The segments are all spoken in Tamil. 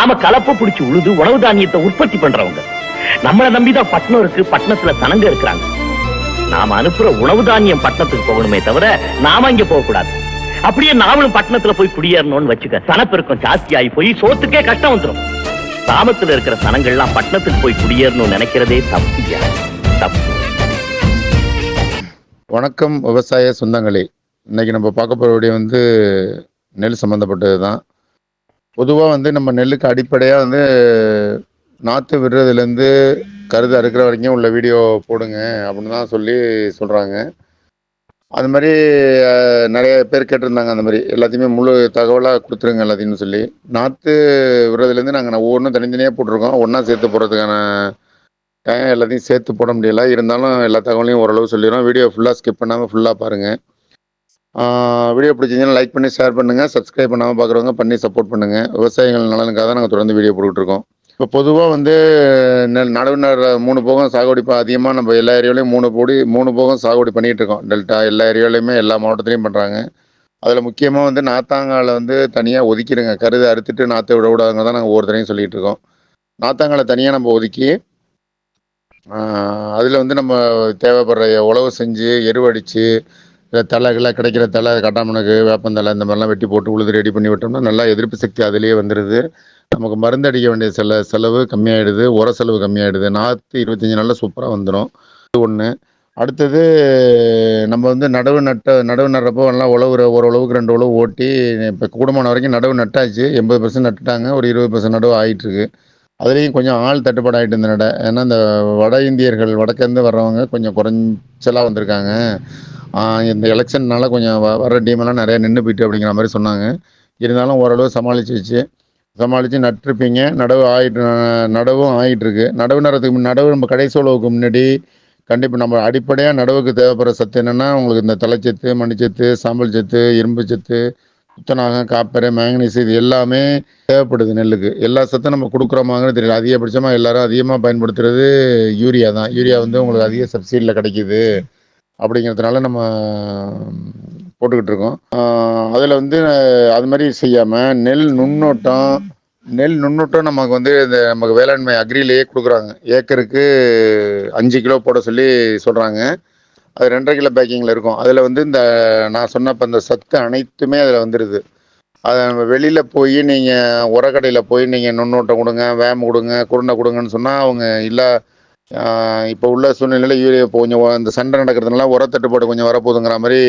நாம கலப்ப பிடிச்சு உழுது உணவு தானியத்தை உற்பத்தி பண்றவங்க. நம்மளை நம்பிதான் பட்டணம் இருக்கு, பட்டணத்துல சனங்க இருக்கிறாங்க. நாம அனுப்புற உணவு தானியம் பட்டணத்துக்கு போகணுமே தவிர நாம இங்க போக கூடாது. அப்படியே நாமளும் பட்டணத்துல போய் குடியேறணும்னு வச்சுக்க, சனப்பெருக்கம் ஜாஸ்தி ஆகி போய் சோத்துக்கே கஷ்டம் வந்துடும். கிராமத்துல இருக்கிற சனங்கள்லாம் பட்டணத்துக்கு போய் குடியேறணும்னு நினைக்கிறதே தப்பு. தப்பு. வணக்கம் விவசாய சொந்தங்களே. இன்னைக்கு நம்ம பார்க்க போகிற வீடியோ நெல் சம்மந்தப்பட்டது தான். பொதுவாக நம்ம நெல்லுக்கு அடிப்படையாக நாற்று விடுறதுலேருந்து கருது அறுக்கிற வரைக்கும் உள்ள வீடியோ போடுங்க அப்படின்னு தான் சொல்கிறாங்க. அது மாதிரி நிறைய பேர் கேட்டிருந்தாங்க. அந்த மாதிரி எல்லாத்தையுமே முழு தகவலாக கொடுத்துருங்க எல்லாத்தையும் சொல்லி. நாற்று விடுறதுலேருந்து நாங்கள் ஒவ்வொன்றும் தனித்தனியாக போட்டிருக்கோம். ஒன்றா சேர்த்து போடுறதுக்கான டைம் எல்லாத்தையும் சேர்த்து போட முடியலை. இருந்தாலும் எல்லா தகவலையும் ஓரளவு சொல்லிடுறோம். வீடியோ ஃபுல்லாக ஸ்கிப் பண்ணாமல் ஃபுல்லாக பாருங்கள். வீடியோ பிடிச்சிங்கன்னா லைக் பண்ணி ஷேர் பண்ணுங்கள். சப்ஸ்கிரைப் பண்ணாமல் பார்க்குறவங்க பண்ணி சப்போர்ட் பண்ணுங்கள். விவசாயிகள் நலனுக்காக தான் நாங்கள் தொடர்ந்து வீடியோ போட்டுட்ருக்கோம். இப்போ பொதுவாக நடவு நடுற 3 போகம் சாகுபடி அதிகமாக நம்ம எல்லா ஏரியாவிலையும் 3 போகம் சாகுபடி பண்ணிகிட்டு இருக்கோம். டெல்டா எல்லா ஏரியாவிலையுமே எல்லா மாவட்டத்துலையும் பண்ணுறாங்க. அதில் முக்கியமாக நாத்தாங்காலை தனியாக ஒதுக்கிடுங்க. கருதை அறுத்துட்டு நாற்றை விடக்கூடாதுங்க தான் நாங்கள் ஒவ்வொருத்தரையும் சொல்லிகிட்டு இருக்கோம். நாத்தாங்காலை தனியாக நம்ம ஒதுக்கி அதில் நம்ம தேவைப்படுற உழவு செஞ்சு எருவடித்து தலை கிடைக்கிற தலை கட்டாமணக்கு வேப்பந்தலை இந்த மாதிரிலாம் வெட்டி போட்டு உழுது ரெடி பண்ணி விட்டோம்னா நல்லா எதிர்ப்பு சக்தி அதிலேயே வந்துடுது. நமக்கு மருந்து அடிக்க வேண்டிய செலவு கம்மியாயிடுது, உர செலவு கம்மியாயிடுது. நாற்று 25 நாளில் சூப்பராக வந்துடும். இது ஒன்று. அடுத்தது நம்ம நடவு நடுறப்போ நல்லா ஓரளவுக்கு 2 உழவு ஓட்டி இப்போ கூடுமான வரைக்கும் நடவு நட்டாச்சு. 80% நட்டுட்டாங்க. ஒரு 20% நடவு ஆகிட்டுருக்கு. அதுலேயும் கொஞ்சம் ஆள் தட்டுப்பாடு ஆகிட்டு இந்த நடை. ஏன்னா இந்த வட இந்தியர்கள் வடக்கேருந்து வர்றவங்க கொஞ்சம் குறைச்சலாக வந்திருக்காங்க. இந்த எலெக்ஷன்னால கொஞ்சம் வர்ற டீமெல்லாம் நிறையா நின்று போயிட்டு அப்படிங்கிற மாதிரி சொன்னாங்க. இருந்தாலும் ஓரளவு சமாளித்து நட்டுருப்பீங்க. நடவும் ஆகிட்டுருக்கு. நடவு நம்ம கடைசி உழவுக்கு முன்னாடி கண்டிப்பாக நம்ம அடிப்படையாக நடவுக்கு தேவைப்படுற சத்து என்னென்னா உங்களுக்கு இந்த தலைச்சத்து, மணிச்சத்து, சாம்பல் சத்து, இரும்பு சத்து, துத்தநாகம், காப்பர், மேங்கனீஸ் இது எல்லாமே தேவைப்படுது நெல்லுக்கு. எல்லா சத்தும் நம்ம கொடுக்குறோமாங்கன்னு தெரியல. அதிகபட்சமாக எல்லாரும் அதிகமாக பயன்படுத்துகிறது யூரியா தான். யூரியா உங்களுக்கு அதிக சப்சிடியில் கிடைக்கிது அப்படிங்கிறதுனால நம்ம போட்டுக்கிட்டு இருக்கோம். அதில் அது மாதிரி செய்யாமல் நெல் நுண்ணூட்டம் நமக்கு நமக்கு வேளாண்மை அக்ரிலேயே கொடுக்குறாங்க. ஏக்கருக்கு 5 கிலோ போட சொல்கிறாங்க. அது 2.5 கிலோ பேக்கிங்கில் இருக்கும். அதில் இந்த நான் சொன்னப்போ அந்த சத்து அனைத்துமே அதில் வந்துடுது. அதை நம்ம வெளியில் போய் நீங்கள் உரக்கடையில் போய் நீங்கள் நுண்ணூட்டம் கொடுங்க, வேம் கொடுங்க, குருண்டை கொடுங்கன்னு சொன்னால் அவங்க இல்லை இப்போ உள்ள சூழ்நிலையில் யூரியா கொஞ்சம் இந்த சண்டை நடக்கிறதுனால உரத்தட்டுப்பாடு கொஞ்சம் வரப்போகுதுங்கிற மாதிரி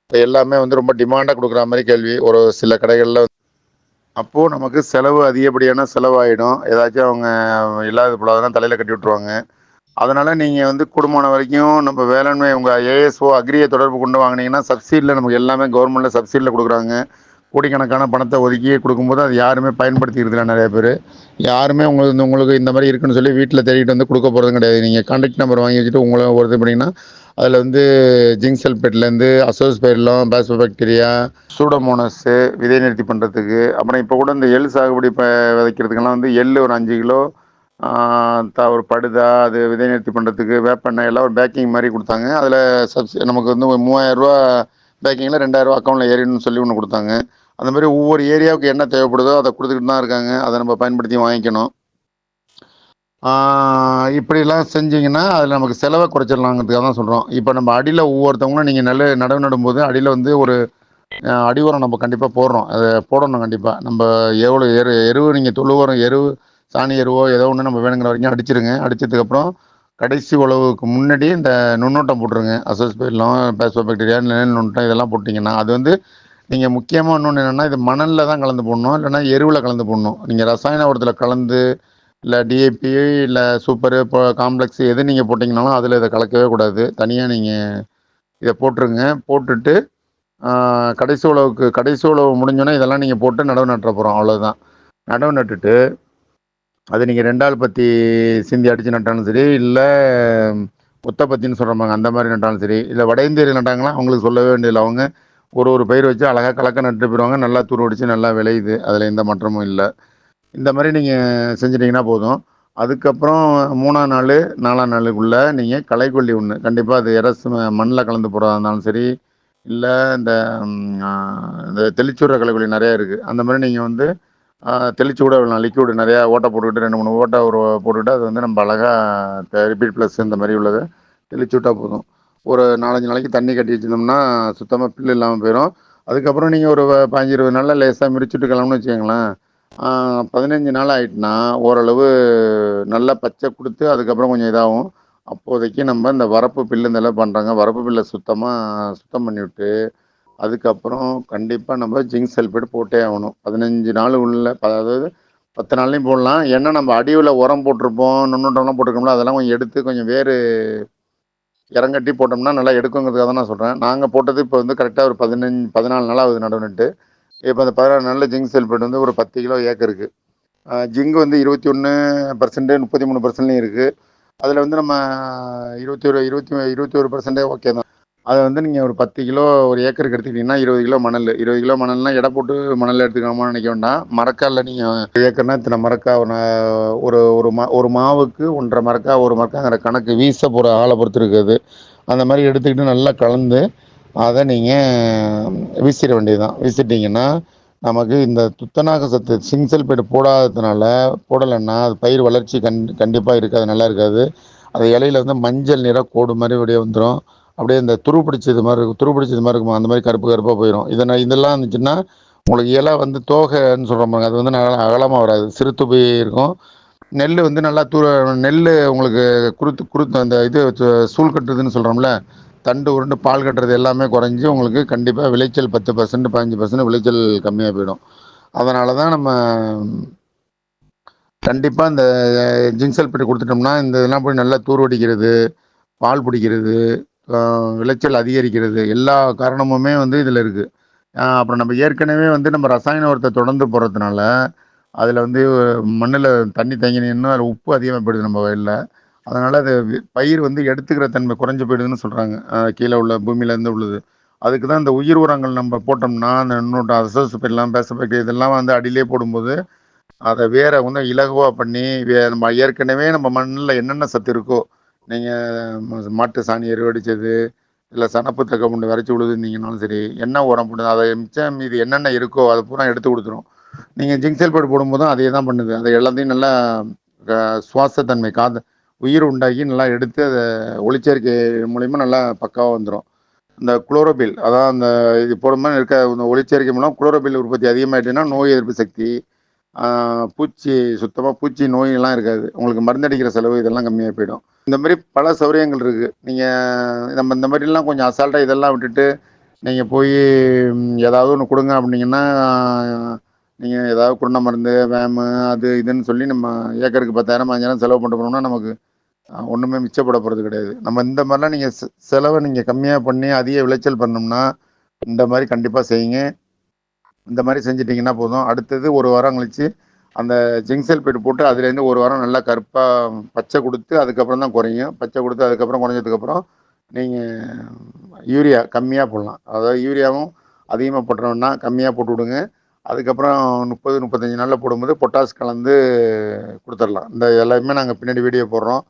இப்போ எல்லாமே ரொம்ப டிமாண்டாக கொடுக்குற மாதிரி கேள்வி ஒரு சில கடைகளில். அப்போது நமக்கு செலவு அதிகப்படியான செலவாகிடும். ஏதாச்சும் அவங்க இல்லாத போலாதான் தலையில் கட்டி விட்ருவாங்க. அதனால் நீங்கள் கூடுமான வரைக்கும் நம்ம வேளாண்மை உங்கள் ஏஎஸ்ஓ அக்ரியை தொடர்பு கொண்டு வாங்கினீங்கன்னா சப்சிடியில் நமக்கு எல்லாமே கவர்மெண்ட்டில் சப்சிடியில் கொடுக்குறாங்க. கோடிக்கணக்கான பணத்தை ஒதுக்கி கொடுக்கும்போது அது யாருமே பயன்படுத்திக்கிறதுல நிறைய பேர் யாருமே உங்களுக்கு இந்த மாதிரி இருக்குன்னு சொல்லி வீட்டில் தேடிட்டு கொடுக்க போகிறது கிடையாது. நீங்கள் கான்டாக்ட் நம்பர் வாங்கி வச்சுட்டு உங்களை ஒருத்தர் பண்ணிங்கன்னா அதில் ஜிங்க் சல்பேட்லேருந்து அசோஸ்பைரிலம், பாஸ்போபாக்டீரியா, சூடோமோனஸு விதை நிறுத்தி பண்ணுறதுக்கு, அப்புறம் இப்போ கூட இந்த எள் சாகுபடி விதைக்கிறதுக்கெல்லாம் எள் ஒரு 5 கிலோ, ஒரு படுதா அது விதை நிறுத்தி பண்ணுறதுக்கு வேப்பெண்ணெய் எல்லாம் ஒரு பேக்கிங் மாதிரி கொடுத்தாங்க. அதில் நமக்கு ஒரு 3000 ரூபா பேக்கிங்கில் 2000 ரூபா அக்கௌண்ட்டில் ஏறிடுன்னு சொல்லி ஒன்று கொடுத்தாங்க. அந்த மாதிரி ஒவ்வொரு ஏரியாவுக்கு என்ன தேவைப்படுதோ அதை கொடுத்துக்கிட்டு தான் இருக்காங்க. அதை நம்ம பயன்படுத்தி வாங்கிக்கணும். இப்படிலாம் செஞ்சிங்கன்னா அதில் நமக்கு செலவை குறைச்சிடலாங்கிறதுக்காக தான் சொல்கிறோம். இப்போ நம்ம அடியில் ஒவ்வொருத்தவங்களும் நீங்கள் நடவு நடும்போது அடியில் ஒரு அடி உரம் நம்ம கண்டிப்பாக போடுறோம். அதை போடணும் கண்டிப்பாக. நம்ம எவ்வளோ எருவு நீங்கள் தொழு உரம் எருவு சாணி எருவோ ஏதோ ஒன்று நம்ம வேணுங்கிற வரைக்கும் அடிச்சிருங்க. அடித்ததுக்கப்புறம் கடைசி உழவுக்கு முன்னாடி இந்த நுண்ணூட்டம் போட்டுருங்க. அசோஸ்பைரிலம், பாஸ்போபாக்டீரியா, நெல் நுண்ணூட்டம் இதெல்லாம் போட்டிங்கன்னா அது நீங்கள் முக்கியமாக இன்னொன்று என்னென்னா இது மணலில் தான் கலந்து போடணும், இல்லைனா எருவில் கலந்து போடணும். நீங்கள் ரசாயன உரத்தில் கலந்து இல்லை டிஏபி இல்லை சூப்பரு இப்போ காம்ப்ளெக்ஸ் எது நீங்கள் போட்டிங்கனாலும் அதில் இதை கலக்கவே கூடாது. தனியாக நீங்கள் இதை போட்டுருங்க. போட்டுட்டு கடைசி உழவு முடிஞ்சோன்னே இதெல்லாம் நீங்கள் போட்டு நடவு நட்டுற போகிறோம். அவ்வளோதான். நடவு நட்டுட்டு அது நீங்கள் 2 ஆள் பற்றி சிந்தி அடித்து நட்டாலும் சரி, இல்லை ஒத்த பத்தின்னு சொல்கிறாங்க அந்த மாதிரி நட்டாலும் சரி, இல்லை வட இந்தியர்கள் நட்டாங்களா அவங்களுக்கு சொல்லவே வேண்டியதில்லை. அவங்க ஒரு பயிர் வச்சு அழகாக கலக்க நட்டு போயிடுவாங்க. நல்லா தூர் அடித்து நல்லா விளையுது. அதில் எந்த மாற்றமும் இல்லை. இந்த மாதிரி நீங்கள் செஞ்சிட்டிங்கன்னா போதும். அதுக்கப்புறம் 3ஆம் நாள் 4ஆம் நாளுக்குள்ளே நீங்கள் களைக்கொல்லி ஒன்று கண்டிப்பாக அது எரசு மண்ணில் கலந்து போகிறதா இருந்தாலும் சரி, இல்லை இந்த தெளிச்சுடுற களைக்கொல்லி நிறையா இருக்குது. அந்த மாதிரி நீங்கள் தெளிச்சு கூட விடலாம். லிக்விட் நிறையா ஓட்டை போட்டுக்கிட்டு 2, 3 ஓட்டை ஒரு போட்டுக்கிட்டு அது வந்து நம்ம அழகாக ரிப்பீட் ப்ளஸ் இந்த மாதிரி உள்ளதை தெளிச்சு விட்டா போதும். ஒரு 4, 5 நாளைக்கு தண்ணி கட்டி வச்சிருந்தோம்னா சுத்தமாக பில்லு இல்லாமல் போயிடும். அதுக்கப்புறம் நீங்கள் ஒரு 15, 20 நாளில் லேசாக மிரிச்சுட்டு கிளம்புன்னு வச்சுக்கோங்களேன். 15 நாள் ஆயிட்டுனா ஓரளவு நல்லா பச்சை கொடுத்து அதுக்கப்புறம் கொஞ்சம் இதாகும். அப்போதைக்கு நம்ம இந்த வரப்பு பில்லு இதெல்லாம் பண்ணுறாங்க. வரப்பு பில்லை சுத்தம் பண்ணிவிட்டு அதுக்கப்புறம் கண்டிப்பாக நம்ம ஜிங்க் சல்ஃபேட் போட்டே ஆகணும். 15 நாள் உள்ள அதாவது 10 நாள்லையும் போடலாம். ஏன்னா நம்ம அடியில் உரம் போட்டிருப்போம், நுண்ணூட்டம்லாம் போட்டிருக்கோம்ல, அதெல்லாம் கொஞ்சம் எடுத்து கொஞ்சம் வேறு இறங்கட்டி போட்டோம்னா நல்லா எடுக்குங்கிறதுக்காக தான் நான் சொல்கிறேன். நாங்கள் போட்டது இப்போ வந்து கரெக்டாக ஒரு 14 நாள் ஆகுது நடவு நட்டு. இப்போ அந்த 16 நாளில் ஜிங்க் சல்ஃபேட் வந்து ஒரு 10 கிலோ ஏக்கருக்கு. ஜிங்க் வந்து 21%, 33%லையும் இருக்குது. அதில் வந்து நம்ம 21% ஓகே தான். அதை வந்து நீங்கள் ஒரு 10 கிலோ ஒரு ஏக்கருக்கு எடுத்துக்கிட்டிங்கன்னா 20 கிலோ மணல். 20 கிலோ மணல்னா எடை போட்டு மணல் எடுத்துக்கணுமான்னு நினைக்க வேண்டாம். மரக்காலில் நீங்கள் ஏக்கர்னா இத்தனை மரக்கா ஒரு ஒரு மாவுக்கு 1.5 மரக்கா 1 மரக்காங்கிற கணக்கு வீச போகிற ஆளை பொறுத்து இருக்குது. அந்த மாதிரி எடுத்துக்கிட்டு நல்லா கலந்து அதை நீங்கள் வீசிட வேண்டியதுதான். வீசிட்டிங்கன்னா நமக்கு இந்த துத்தநாக சத்து ஜிங்க் சல்ஃபேட் போடலைன்னா அது பயிர் வளர்ச்சி கண்டிப்பாக இருக்காது, நல்லா இருக்காது. அது இலையில வந்து மஞ்சள் நிற கோடு மாதிரி அப்படியே வந்துடும். அப்படியே இந்த துரு பிடிச்சது மாதிரி இருக்குமா, அந்த மாதிரி கருப்பு கருப்பாக போயிடும். இதெல்லாம் இருந்துச்சுன்னா உங்களுக்கு இலை வந்து தோகைன்னு சொல்கிற மாதிரி அது வந்து நல்லா அகலமாக வராது, சிறுத்து போய் இருக்கும். நெல் வந்து நல்லா நெல் உங்களுக்கு குருத்து அந்த இது சூழ் கட்டுறதுன்னு சொல்கிறோம்ல, தண்டு உருண்டு பால் கட்டுறது எல்லாமே குறைஞ்சி உங்களுக்கு கண்டிப்பாக விளைச்சல் 10%, 15% விளைச்சல் கம்மியாக போயிடும். அதனால தான் நம்ம கண்டிப்பாக இந்த ஜிங்க் சல்ஃபேட் கொடுத்துட்டோம்னா இந்த இதெல்லாம் போய் நல்லா தூர்வடிக்கிறது, பால் பிடிக்கிறது, விளைச்சல் அதிகரிக்கிறது எல்லா காரணமுமே வந்து இதில் இருக்குது. அப்புறம் நம்ம ஏற்கனவே வந்து நம்ம ரசாயன உரத்தை தொடர்ந்து போடுறதுனால அதில் வந்து மண்ணில் தண்ணி தேங்கி நின்று அதில் உப்பு அதிகமாக போயிடுது நம்ம வயலில். அதனால் அது பயிர் வந்து எடுத்துக்கிற தன்மை குறைஞ்சி போயிடுதுன்னு சொல்கிறாங்க. கீழே உள்ள பூமியிலேருந்து உள்ளது. அதுக்கு தான் இந்த உயிர் உரங்கள் நம்ம போட்டோம்னா அந்த இன்னொரு அசோஸ்பெல்லாம் பேசப்பட்டு இதெல்லாம் வந்து அடியிலே போடும்போது அதை வேற வந்து இலகுவாக பண்ணி நம்ம ஏற்கனவே நம்ம மண்ணில் என்னென்ன சத்து இருக்கோ, நீங்கள் மாட்டு சாணி எருவடிச்சது இல்லை சனப்பு தக்க முண்டு விரைச்சி விழுதுனீங்கனாலும் சரி, என்ன உரம் போடுது அதை மிச்சம் மீது என்னென்ன இருக்கோ அதை பூரா எடுத்து கொடுத்துரும். நீங்கள் ஜிங்க் சல்ஃபேட் போடும்போதும் அதே தான் பண்ணுது. அதை எல்லாத்தையும் நல்லா சுவாசத்தன்மை உயிர் உண்டாக்கி நல்லா எடுத்து அதை ஒளிச்சேர்க்கை மூலிமா நல்லா பக்காவாக வந்துடும். இந்த குளோரோபில் அதான் அந்த இது போடும்போது இருக்க இந்த ஒளிச்சேர்க்கை மூலம் குளோரோபில் உற்பத்தி அதிகமாகிட்டுன்னா நோய் எதிர்ப்பு சக்தி, பூச்சி சுத்தமாக பூச்சி நோயெல்லாம் இருக்காது. உங்களுக்கு மருந்தடிக்கிற செலவு இதெல்லாம் கம்மியாக போயிடும். இந்த மாதிரி பல சௌகரியங்கள் இருக்குது. நீங்கள் நம்ம இந்த மாதிரிலாம் கொஞ்சம் அசால்ட்டாக இதெல்லாம் விட்டுட்டு நீங்கள் போய் ஏதாவது ஒன்று கொடுங்க அப்படின்னீங்கன்னா நீங்கள் ஏதாவது குருணை மருந்து வேமு அது இதுன்னு சொல்லி நம்ம ஏக்கருக்கு 10,000 15,000 செலவு பண்ணிட்டு போனோம்னா நமக்கு ஒன்றுமே மிச்சப்பட போகிறது கிடையாது. நம்ம இந்த மாதிரிலாம் நீங்கள் செலவை நீங்கள் கம்மியாக பண்ணி அதிக விளைச்சல் பண்ணோம்னா இந்த மாதிரி கண்டிப்பாக செய்யுங்க. இந்த மாதிரி செஞ்சிட்டிங்கன்னா போதும். அடுத்தது ஒரு வாரம் கழிச்சு அந்த ஜிங்க் சல்ஃபேட் போட்டு அதுலேருந்து ஒரு வாரம் நல்லா கருப்பாக பச்சை கொடுத்து அதுக்கப்புறம் தான் குறையும். பச்சை கொடுத்து அதுக்கப்புறம் குறைஞ்சதுக்கப்புறம் நீங்கள் யூரியா கம்மியாக போடலாம். அதாவது யூரியாவும் அதிகமாக போட்டுறோம்னா கம்மியாக போட்டு விடுங்க. அதுக்கப்புறம் 30, 35 நாளில் போடும்போது பொட்டாஸ் கலந்து கொடுத்துடலாம். இந்த எல்லாமே நாங்கள் பின்னாடி வீடியோ போடுறோம்.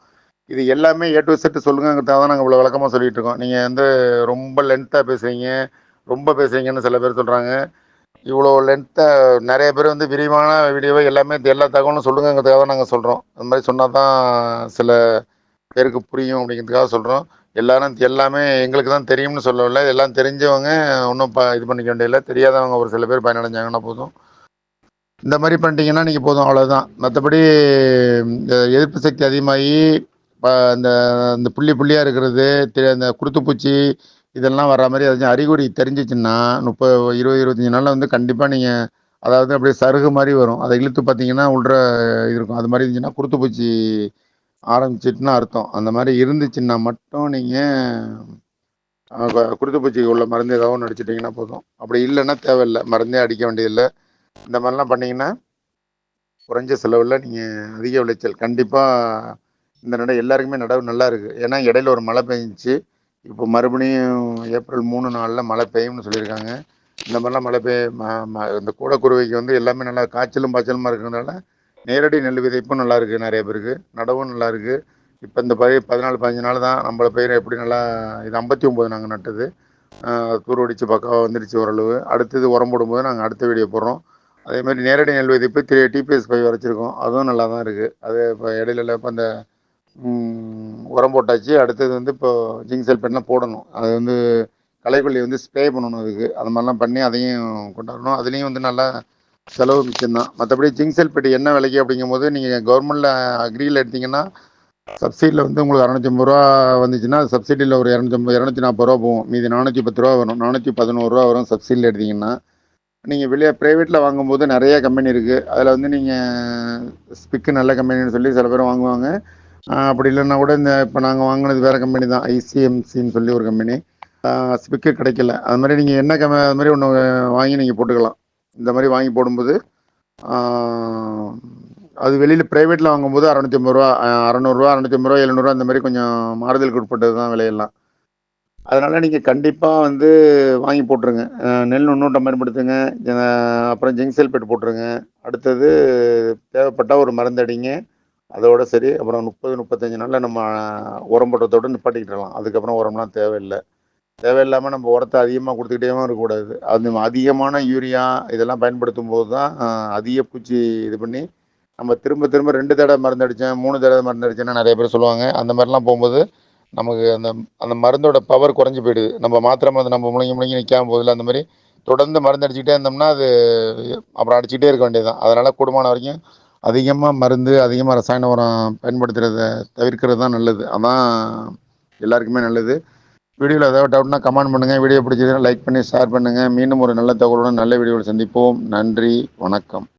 இது எல்லாமே ஏ டு செட்டு சொல்லுங்கிறதுக்காக தான் நாங்கள் இவ்வளோ விளக்கமாக சொல்லிகிட்டு இருக்கோம். நீங்கள் வந்து ரொம்ப லென்த்தாக பேசுகிறீங்க, ரொம்ப பேசுகிறீங்கன்னு சில பேர் சொல்கிறாங்க. இவ்வளோ லென்த்தாக நிறைய பேர் வந்து விரிவான வீடியோவை எல்லாமே எல்லா தகவலும் சொல்லுங்கிறதுக்காக தான் நாங்கள் சொல்கிறோம். அந்த மாதிரி சொன்னால் தான் சில பேருக்கு புரியும் அப்படிங்கிறதுக்காக சொல்கிறோம். எல்லாமே எங்களுக்கு தான் தெரியும்னு சொல்லவில்லை. எல்லாம் தெரிஞ்சவங்க ஒன்றும் இது பண்ணிக்க வேண்டியதில்லை. தெரியாதவங்க ஒரு சில பேர் பயனடைஞ்சாங்கன்னா போதும். இந்த மாதிரி பண்ணிட்டீங்கன்னா நீங்கள் போதும், அவ்வளோதான். மற்றபடி எதிர்ப்பு சக்தி அதிகமாகி இந்த இந்த புள்ளியாக இருக்கிறது, இந்த குருத்துப்பூச்சி இதெல்லாம் வர்ற மாதிரி ஏதாச்சும் அறிகுறி தெரிஞ்சிச்சுன்னா 30, 20, 25 நாளில் வந்து கண்டிப்பாக நீங்கள் அதாவது அப்படியே சருகு மாதிரி வரும். அதை இழுத்து பார்த்தீங்கன்னா உள்ள இருக்கும். அது மாதிரி இருந்துச்சுன்னா குருத்துப்பூச்சி ஆரம்பிச்சிட்டுன்னு அர்த்தம். அந்த மாதிரி இருந்துச்சுன்னா மட்டும் நீங்கள் குருத்துப்பூச்சிக்கு உள்ள மருந்து ஏதாவது ஒன்று அடிச்சிட்டிங்கன்னா போதும். அப்படி இல்லைன்னா தேவையில்லை, மருந்தே அடிக்க வேண்டியதில்லை. இந்த மாதிரிலாம் பண்ணிங்கன்னா குறைஞ்ச செலவில் நீங்கள் அதிக விளைச்சல் கண்டிப்பாக. இந்த நடவு எல்லாருக்குமே நடவு நல்லா இருக்குது. ஏன்னா இடையில ஒரு மழை பெஞ்சிச்சு. இப்போ மறுபடியும் ஏப்ரல் 3, 4 மழை பெய்யும்னு சொல்லியிருக்காங்க. இந்த மாதிரிலாம் மழை இந்த கூடக்குருவிக்கு வந்து எல்லாமே நல்லா காய்ச்சலும் பாய்ச்சலுமா இருக்கிறதுனால நேரடி நெல் விதைப்பும் நல்லா இருக்குது. நிறைய பேருக்கு நடவும் நல்லா இருக்குது. இப்போ இந்த பயிர் 14, 15 நாள் தான் நம்மள பயிர் எப்படி நல்லா இது 59 நாங்கள் நட்டது. தூர் அடித்து பக்காவாக வந்துடுச்சு ஓரளவு. அடுத்தது உரம் போடும்போது நாங்கள் அடுத்த வீடியோ போடுறோம். அதே மாதிரி நேரடி நெல் விதைப்பு டிபிஎஸ் 5 வரைச்சிருக்கோம். அதுவும் நல்லா தான் இருக்குது. அது இப்போ இடையில இப்போ அந்த உரம் போட்டாச்சு. அடுத்தது வந்து இப்போ ஜிங்க் சல்பேட்லாம் போடணும். அது வந்து களைக்கொல்லி வந்து ஸ்ப்ரே பண்ணணும் அதுக்கு. அது மாதிரிலாம் பண்ணி அதையும் கொண்டாடணும். அதுலேயும் வந்து நல்லா செலவு மிச்சம் தான். மற்றபடி ஜிங்க் சல்பேட் என்ன விலைக்கு அப்படிங்கும்போது நீங்கள் கவர்மெண்ட்டில் அக்ரியில் எடுத்தீங்கன்னா சப்சிடியில் வந்து உங்களுக்கு 650 வந்துச்சுன்னா சப்சிடியில் ஒரு 250 240 போகும். மீதி 410 வரும். 411 வரும் சப்சிடியில் எடுத்தீங்கன்னா. நீங்கள் வெளியே ப்ரைவேட்டில் வாங்கும்போது நிறைய கம்பெனி இருக்குது. அதில் வந்து நீங்கள் ஸ்பிக்கு நல்ல கம்பெனின்னு சொல்லி சில பேர் வாங்குவாங்க. அப்படி இல்லைன்னா கூட இந்த இப்போ நாங்கள் வாங்கினது வேறு கம்பெனி தான், ஐசிஎம்சின்னு சொல்லி ஒரு கம்பெனி. ஸ்பிக்கு கிடைக்கல. அது மாதிரி நீங்கள் என்ன அது மாதிரி ஒன்று வாங்கி நீங்கள் போட்டுக்கலாம். இந்த மாதிரி வாங்கி போடும்போது அது வெளியில் ப்ரைவேட்டில் வாங்கும்போது 650 600 650 700 இந்த மாதிரி கொஞ்சம் மாறுதலுக்கு உட்பட்டது தான் விலையெல்லாம். அதனால் நீங்கள் கண்டிப்பாக வந்து வாங்கி போட்டுருங்க. நெல் நுண்ணூட்டம் பயன்படுத்துங்க. அப்புறம் ஜிங்க் சல்பேட் போட்டுருங்க. அடுத்தது தேவைப்பட்டால் ஒரு மருந்து அடிங்க. அதோட சரி. அப்புறம் 30 35 நாளில் நம்ம உரம் போடுறதோட நிப்பாட்டிக்கிடலாம். அதுக்கப்புறம் உரம்லாம் தேவையில்லை. தேவையில்லாமல் நம்ம உரத்தை அதிகமாக கொடுத்துக்கிட்டேவும் இருக்கக்கூடாது. அது அதிகமான யூரியா இதெல்லாம் பயன்படுத்தும் போது தான் அதிக பூச்சி இது பண்ணி நம்ம திரும்ப திரும்ப 2 தடவை மருந்து அடித்தேன் 3 தடவை மருந்து அடித்தேன்னு நிறைய பேர் சொல்லுவாங்க. அந்த மாதிரிலாம் போகும்போது நமக்கு அந்த அந்த மருந்தோட பவர் குறைஞ்சி போயிடுது. நம்ம மாத்திரை மருந்து நம்ம முழுங்கி முழுங்கி நிற்காம போதில்ல. அந்த மாதிரி தொடர்ந்து மருந்து அடிச்சுக்கிட்டே இருந்தோம்னா அது அப்புறம் அடிச்சுக்கிட்டே இருக்க வேண்டியது தான். அதனால் கூடுமான வரைக்கும் அதிகமாக மருந்து அதிகமாக ரசாயன உரம் பயன்படுத்துகிறத தவிர்க்கிறது தான் நல்லது. அதான் எல்லாருக்குமே நல்லது. வீடியோவில் ஏதாவது டவுட்னா கமெண்ட் பண்ணுங்கள். வீடியோ பிடிச்சதுன்னா லைக் பண்ணி ஷேர் பண்ணுங்கள். மீண்டும் ஒரு நல்ல தகவலுடன் நல்ல வீடியோவில் சந்திப்போம். நன்றி, வணக்கம்.